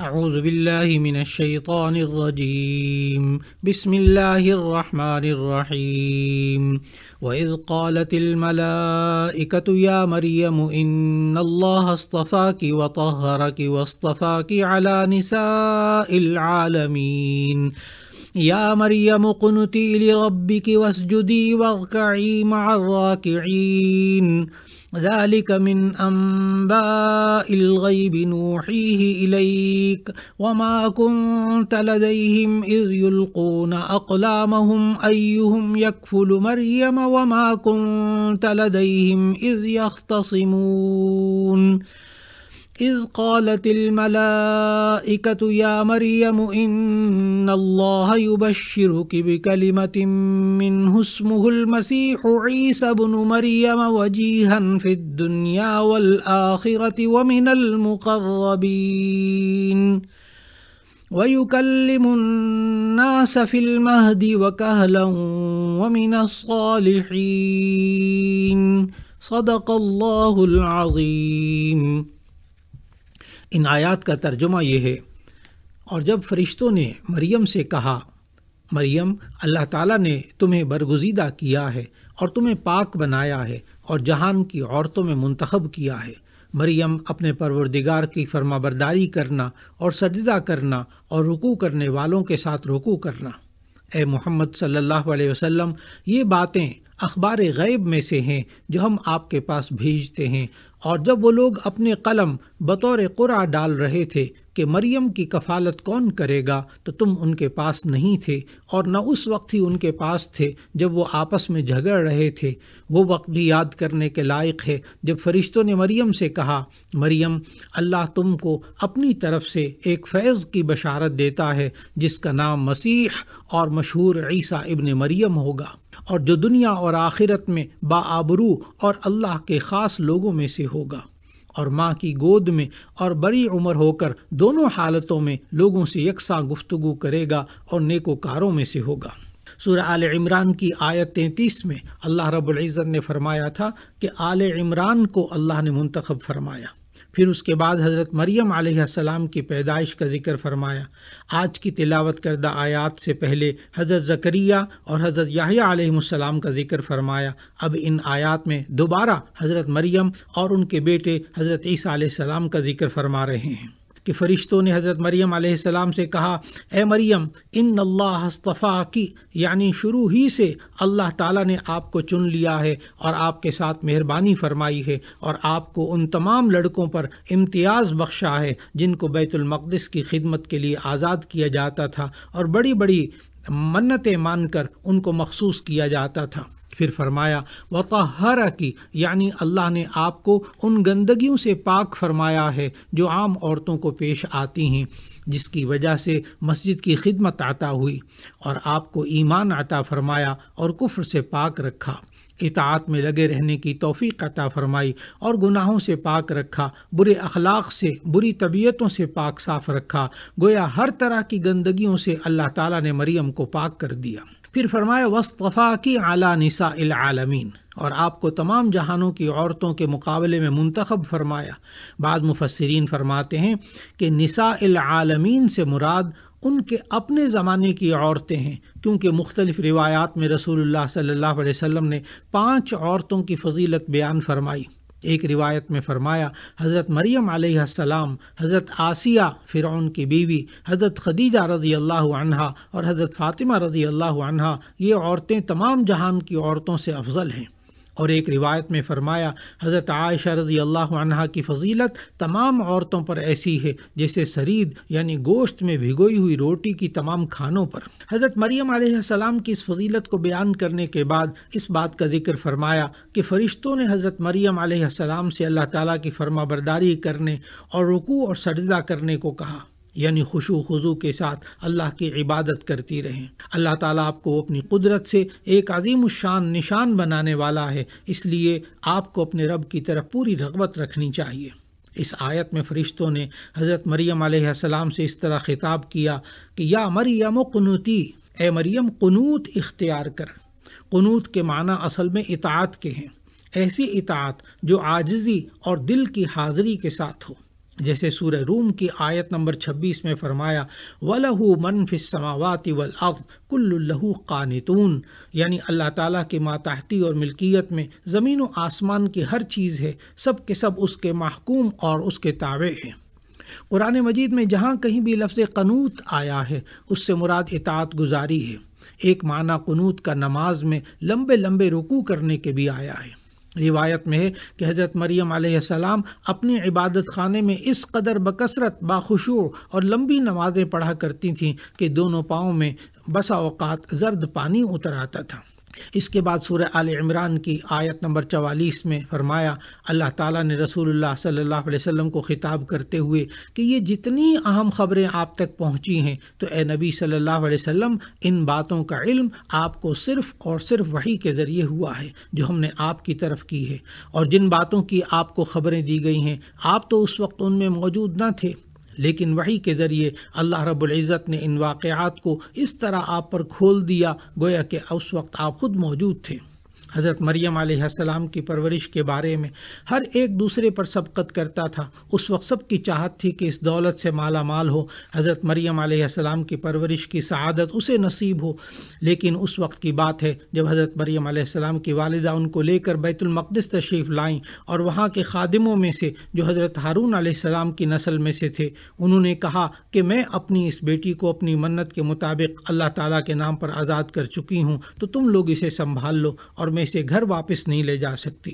اعوذ باللہ من الشیطان الرجیم بسم اللہ الرحمن الرحیم وَإِذْ قَالَتِ الْمَلَائِكَةُ يَا مَرْيَمُ إِنَّ اللَّهَ اصْطَفَاكِ وَطَهَّرَكِ وَاصْطَفَاكِ عَلَى نِسَاءِ الْعَالَمِينَ يَا مَرْيَمُ اقْنُتِي لِرَبِّكِ وَاسْجُدِي وَارْكَعِي مَعَ الرَّاكِعِينَ ذلك من أنباء الغيب نوحيه إليك وما كنت لديهم إذ يلقون أقلامهم أيهم يكفل مريم وما كنت لديهم إذ يختصمون إذ قالت الملائكة يا مريم إن الله يبشرك بكلمة منه اسمه المسيح عيسى بن مريم وجيها في الدنيا والآخرة ومن المقربين ويكلم الناس في المهد وكهلا ومن الصالحين صدق الله العظيم۔ ان آیات کا ترجمہ یہ ہے، اور جب فرشتوں نے مریم سے کہا، مریم اللہ تعالیٰ نے تمہیں برگزیدہ کیا ہے اور تمہیں پاک بنایا ہے اور جہان کی عورتوں میں منتخب کیا ہے، مریم اپنے پروردگار کی فرما برداری کرنا اور سجدہ کرنا اور رکوع کرنے والوں کے ساتھ رکوع کرنا۔ اے محمد صلی اللہ علیہ وسلم، یہ باتیں اخبار غیب میں سے ہیں جو ہم آپ کے پاس بھیجتے ہیں، اور جب وہ لوگ اپنے قلم بطور قرعہ ڈال رہے تھے کہ مریم کی کفالت کون کرے گا تو تم ان کے پاس نہیں تھے، اور نہ اس وقت ہی ان کے پاس تھے جب وہ آپس میں جھگڑ رہے تھے۔ وہ وقت بھی یاد کرنے کے لائق ہے جب فرشتوں نے مریم سے کہا، مریم اللہ تم کو اپنی طرف سے ایک فیض کی بشارت دیتا ہے جس کا نام مسیح اور مشہور عیسیٰ ابن مریم ہوگا، اور جو دنیا اور آخرت میں باآبرو اور اللہ کے خاص لوگوں میں سے ہوگا، اور ماں کی گود میں اور بڑی عمر ہو کر دونوں حالتوں میں لوگوں سے یکساں گفتگو کرے گا اور نیکوکاروں میں سے ہوگا۔ سورہ آل عمران کی آیت 33 میں اللہ رب العزت نے فرمایا تھا کہ آل عمران کو اللہ نے منتخب فرمایا۔ پھر اس کے بعد حضرت مریم علیہ السلام کی پیدائش کا ذکر فرمایا۔ آج کی تلاوت کردہ آیات سے پہلے حضرت زکریا اور حضرت یحییٰ علیہ السلام کا ذکر فرمایا۔ اب ان آیات میں دوبارہ حضرت مریم اور ان کے بیٹے حضرت عیسیٰ علیہ السلام کا ذکر فرما رہے ہیں کہ فرشتوں نے حضرت مریم علیہ السلام سے کہا، اے مریم ان اللہ اصطفاکی، یعنی شروع ہی سے اللہ تعالیٰ نے آپ کو چن لیا ہے اور آپ کے ساتھ مہربانی فرمائی ہے، اور آپ کو ان تمام لڑکوں پر امتیاز بخشا ہے جن کو بیت المقدس کی خدمت کے لیے آزاد کیا جاتا تھا اور بڑی بڑی منتیں مان کر ان کو مخصوص کیا جاتا تھا۔ پھر فرمایا وطہرکی، یعنی اللہ نے آپ کو ان گندگیوں سے پاک فرمایا ہے جو عام عورتوں کو پیش آتی ہیں، جس کی وجہ سے مسجد کی خدمت عطا ہوئی، اور آپ کو ایمان عطا فرمایا اور کفر سے پاک رکھا، اطاعت میں لگے رہنے کی توفیق عطا فرمائی اور گناہوں سے پاک رکھا، برے اخلاق سے، بری طبیعتوں سے پاک صاف رکھا، گویا ہر طرح کی گندگیوں سے اللہ تعالیٰ نے مریم کو پاک کر دیا۔ پھر فرمایا وَاصْطَفَاكِ عَلَى نِسَاءِ الْعَالَمِينَ، اور آپ کو تمام جہانوں کی عورتوں کے مقابلے میں منتخب فرمایا۔ بعض مفسرین فرماتے ہیں کہ نساء العالمین سے مراد ان کے اپنے زمانے کی عورتیں ہیں، کیونکہ مختلف روایات میں رسول اللہ صلی اللہ علیہ وسلم نے 5 عورتوں کی فضیلت بیان فرمائی۔ ایک روایت میں فرمایا حضرت مریم علیہ السلام، حضرت آسیہ فرعون کی بیوی، حضرت خدیجہ رضی اللہ عنہا اور حضرت فاطمہ رضی اللہ عنہا، یہ عورتیں تمام جہان کی عورتوں سے افضل ہیں۔ اور ایک روایت میں فرمایا حضرت عائشہ رضی اللہ عنہا کی فضیلت تمام عورتوں پر ایسی ہے جیسے سرید یعنی گوشت میں بھگوئی ہوئی روٹی کی تمام کھانوں پر۔ حضرت مریم علیہ السلام کی اس فضیلت کو بیان کرنے کے بعد اس بات کا ذکر فرمایا کہ فرشتوں نے حضرت مریم علیہ السلام سے اللہ تعالیٰ کی فرما برداری کرنے اور رکوع اور سجدہ کرنے کو کہا، یعنی خشوع خضوع کے ساتھ اللہ کی عبادت کرتی رہیں۔ اللہ تعالیٰ آپ کو اپنی قدرت سے ایک عظیم الشان نشان بنانے والا ہے، اس لیے آپ کو اپنے رب کی طرف پوری رغبت رکھنی چاہیے۔ اس آیت میں فرشتوں نے حضرت مریم علیہ السلام سے اس طرح خطاب کیا کہ یا مریم قنوتی، اے مریم قنوت اختیار کر۔ قنوت کے معنی اصل میں اطاعت کے ہیں، ایسی اطاعت جو عاجزی اور دل کی حاضری کے ساتھ ہو، جیسے سورہ روم کی آیت نمبر 26 میں فرمایا وَلَهُ مَن فِي السَّمَاوَاتِ وَالْأَرْضِ كُلٌّ لَهُ قَانِتُونَ، یعنی اللہ تعالیٰ کے ماتحتی اور ملکیت میں زمین و آسمان کی ہر چیز ہے، سب کے سب اس کے محکوم اور اس کے تابع ہیں۔ قرآن مجید میں جہاں کہیں بھی لفظ قنوت آیا ہے اس سے مراد اطاعت گزاری ہے۔ ایک معنی قنوت کا نماز میں لمبے لمبے رکوع کرنے کے بھی آیا ہے۔ روایت میں ہے کہ حضرت مریم علیہ السلام اپنی عبادت خانے میں اس قدر بکثرت باخشوع اور لمبی نمازیں پڑھا کرتی تھیں کہ دونوں پاؤں میں بسا اوقات زرد پانی اتر آتا تھا۔ اس کے بعد سورہ آل عمران کی آیت نمبر 44 میں فرمایا، اللہ تعالیٰ نے رسول اللہ صلی اللہ علیہ وسلم کو خطاب کرتے ہوئے کہ یہ جتنی اہم خبریں آپ تک پہنچی ہیں تو اے نبی صلی اللہ علیہ وسلم، ان باتوں کا علم آپ کو صرف اور صرف وحی کے ذریعے ہوا ہے جو ہم نے آپ کی طرف کی ہے، اور جن باتوں کی آپ کو خبریں دی گئی ہیں آپ تو اس وقت ان میں موجود نہ تھے، لیکن وحی کے ذریعے اللہ رب العزت نے ان واقعات کو اس طرح آپ پر کھول دیا گویا کہ اس وقت آپ خود موجود تھے۔ حضرت مریم علیہ السلام کی پرورش کے بارے میں ہر ایک دوسرے پر سبقت کرتا تھا۔ اس وقت سب کی چاہت تھی کہ اس دولت سے مالا مال ہو، حضرت مریم علیہ السلام کی پرورش کی سعادت اسے نصیب ہو، لیکن اس وقت کی بات ہے جب حضرت مریم علیہ السلام کی والدہ ان کو لے کر بیت المقدس تشریف لائیں، اور وہاں کے خادموں میں سے جو حضرت ہارون علیہ السلام کی نسل میں سے تھے، انہوں نے کہا کہ میں اپنی اس بیٹی کو اپنی منت کے مطابق اللہ تعالیٰ کے نام پر آزاد کر چکی ہوں، تو تم لوگ اسے سنبھال لو اور میں اسے گھر واپس نہیں لے جا سکتی۔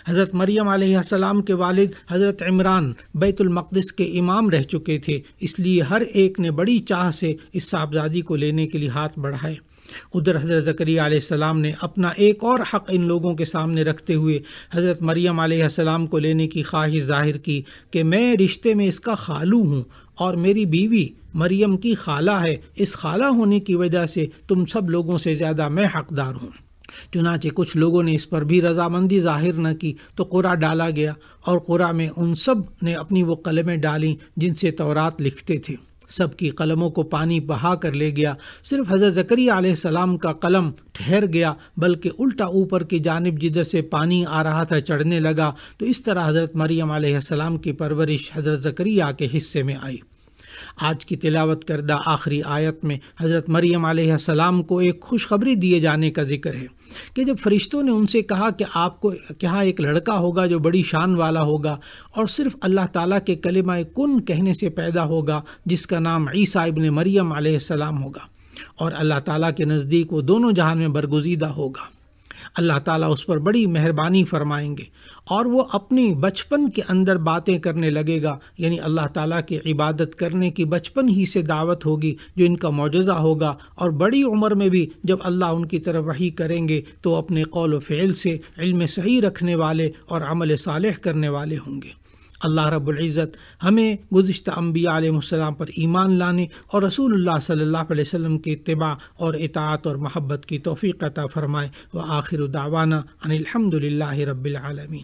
حضرت مریم علیہ السلام کے والد حضرت عمران بیت المقدس کے امام رہ چکے تھے، اس لیے ہر ایک نے بڑی چاہ سے اس صاحبزادی کو لینے کے لیے ہاتھ بڑھائے۔ ادھر حضرت زکریا علیہ السلام نے اپنا ایک اور حق ان لوگوں کے سامنے رکھتے ہوئے حضرت مریم علیہ السلام کو لینے کی خواہش ظاہر کی کہ میں رشتے میں اس کا خالو ہوں اور میری بیوی مریم کی خالہ ہے، اس خالہ ہونے کی وجہ سے تم سب لوگوں سے زیادہ میں حقدار ہوں۔ چنانچہ کچھ لوگوں نے اس پر بھی رضامندی ظاہر نہ کی تو قرعہ ڈالا گیا، اور قرعہ میں ان سب نے اپنی وہ قلمیں ڈالیں جن سے تورات لکھتے تھے۔ سب کی قلموں کو پانی بہا کر لے گیا، صرف حضرت زکریا علیہ السلام کا قلم ٹھہر گیا، بلکہ الٹا اوپر کی جانب جدھر سے پانی آ رہا تھا چڑھنے لگا۔ تو اس طرح حضرت مریم علیہ السلام کی پرورش حضرت زکریا کے حصے میں آئی۔ آج کی تلاوت کردہ آخری آیت میں حضرت مریم علیہ السلام کو ایک خوشخبری دیے جانے کا ذکر ہے کہ جب فرشتوں نے ان سے کہا کہ آپ کو یہاں ایک لڑکا ہوگا جو بڑی شان والا ہوگا اور صرف اللہ تعالیٰ کے کلمہ کن کہنے سے پیدا ہوگا، جس کا نام عیسیٰ ابن مریم علیہ السلام ہوگا، اور اللہ تعالیٰ کے نزدیک وہ دونوں جہان میں برگزیدہ ہوگا، اللہ تعالیٰ اس پر بڑی مہربانی فرمائیں گے اور وہ اپنی بچپن کے اندر باتیں کرنے لگے گا، یعنی اللہ تعالیٰ کی عبادت کرنے کی بچپن ہی سے دعوت ہوگی جو ان کا معجزہ ہوگا، اور بڑی عمر میں بھی جب اللہ ان کی طرف وحی کریں گے تو اپنے قول و فعل سے علم صحیح رکھنے والے اور عمل صالح کرنے والے ہوں گے۔ اللہ رب العزت ہمیں گزشتہ انبیاء علیہ السلام پر ایمان لانے اور رسول اللہ صلی اللہ علیہ وسلم کی اتباع اور اطاعت اور محبت کی توفیق عطا فرمائے۔ وآخر دعوانا ان الحمد للہ رب العالمین۔